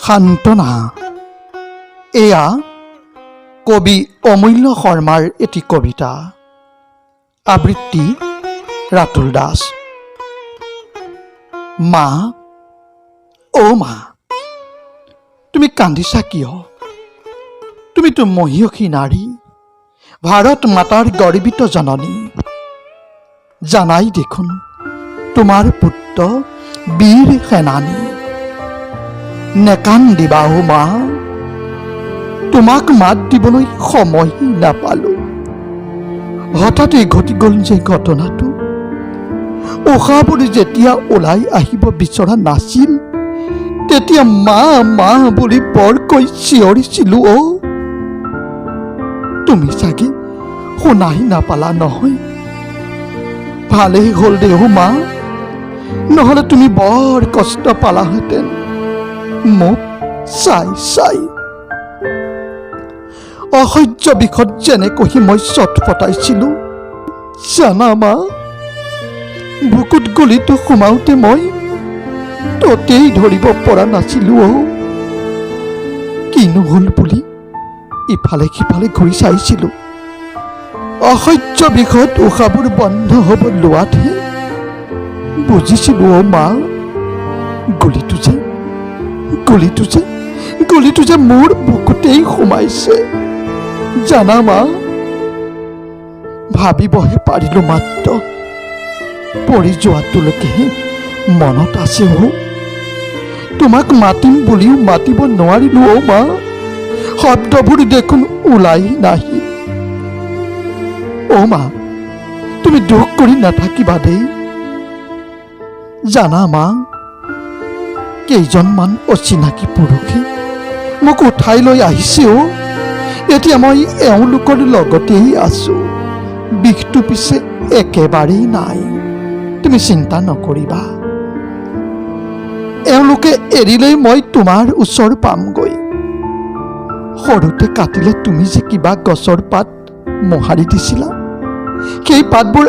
সান্তনা। এয়া কবি অমূল্য শৰ্মাৰ এটি কবিতা। আবৃত্তি ৰাতুল দাস। মা, অ' মা, তুমি কান্দিছা কিয়? তুমিতো মহিয়সী নাৰী, ভাৰত মাতাৰ গৰ্বিত জননী। জানাই দেখোন তোমাৰ পুত্ৰ বীৰ সেনানী। নেকান্দিবা অ' মা, তোমাক মাত দিবলৈ সময় নাপালো। হঠাতে ঘটি গ'ল যে ঘটনাটো। উশাহবোৰ যেতিয়া ওলাই আহিব বিচৰা নাছিল, তেতিয়া মা মা বুলি বৰকৈ চিঞৰিছিলো। অ' তুমি চাগে শুনাই নাপালা নহয়। ভালেই হ'ল দে অ' মা, নহ'লে তুমি বৰ কষ্ট পালাহেঁতেন মোক চাই চাই। অসহ্য বিষত যেনেকৈ মই চটফটাইছিলো জানা মা। বুকুত গুলিটো সোমাওঁতে মই ততেই ধৰিব পৰা নাছিলো। অ' কিনো হ'ল বুলি ইফালে সিফালে ঘূৰি চাইছিলো। অসহ্য বিষত উশাহবোৰ বন্ধ হ'ব লোৱাতহে বুজিছিলো। অ' মা, গুলিটো যে মোৰ বুকুতেই সোমাইছে জানা মা। ভাবিবহে পাৰিলো মাত্ৰ, পৰি যোৱাটোলৈকেহে মনত আছে। অ' তোমাক মাতিম বুলিও মাতিব নোৱাৰিলো। অ' মা, শব্দবোৰ দেখোন ওলাই নাহিল। অ' মা, তুমি দুখ কৰি নাথাকিবা দেই। জানা মা, কেইজনমান অচিনাকি পুৰুষে মোক উঠাই লৈ আহিছে। অ' এতিয়া মই এওঁলোকৰ লগতেই আছো। বিষটো পিছে একেবাৰেই নাই, তুমি চিন্তা নকৰিবা। এওঁলোকে এৰিলেই মই তোমাৰ ওচৰ পামগৈ। সৰুতে কাটিলে তুমি যে কিবা গছৰ পাত মোহাৰি দিছিলা, সেই পাতবোৰ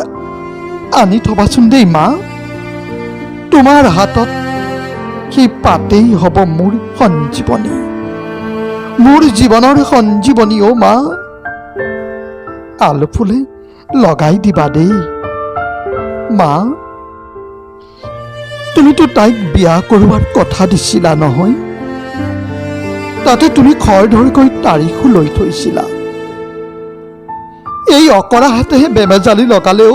আনি থবাচোন দেই মা। তোমাৰ হাতত সেই পাতেই হ'ব মোৰ সঞ্জীৱনী, মোৰ জীৱনৰ সঞ্জীৱনী। অ' মা, আলু ফুলে লগাই দিবা দেই মা। তুমিতো তাইক বিয়া কৰোৱাৰ কথা দিছিলা নহয়, তাতে তুমি খৰধৰকৈ তাৰিখো লৈ থৈছিলা। এই অকৰা হাতেহে বেমেজালি লগালেও,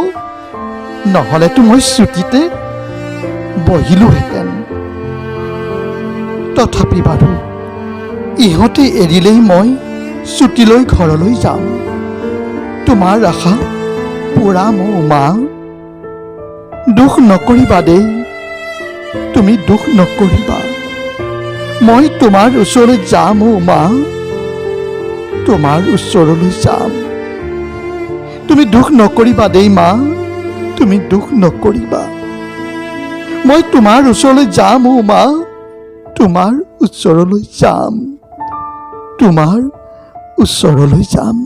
নহ'লেতো মই ছুটীতে বহিলোহেঁতেন। তথাপি বাৰু ইহঁতে এৰিলেই মই ছুটীলৈ ঘৰলৈ যাম। তোমাৰ আশা পূৰাম। অ' মা, দুখ নকৰিবা দেই, তুমি দুখ নকৰিবা। মই তোমাৰ ওচৰলৈ যাম। অ' মা, তোমাৰ ওচৰলৈ যাম। তুমি দুখ নকৰিবা দেই মা, তুমি দুখ নকৰিবা। মই তোমাৰ ওচৰলৈ যাম। অ' মা, তোমাৰ ওচৰলৈ যাম, তোমাৰ ওচৰলৈ যাম।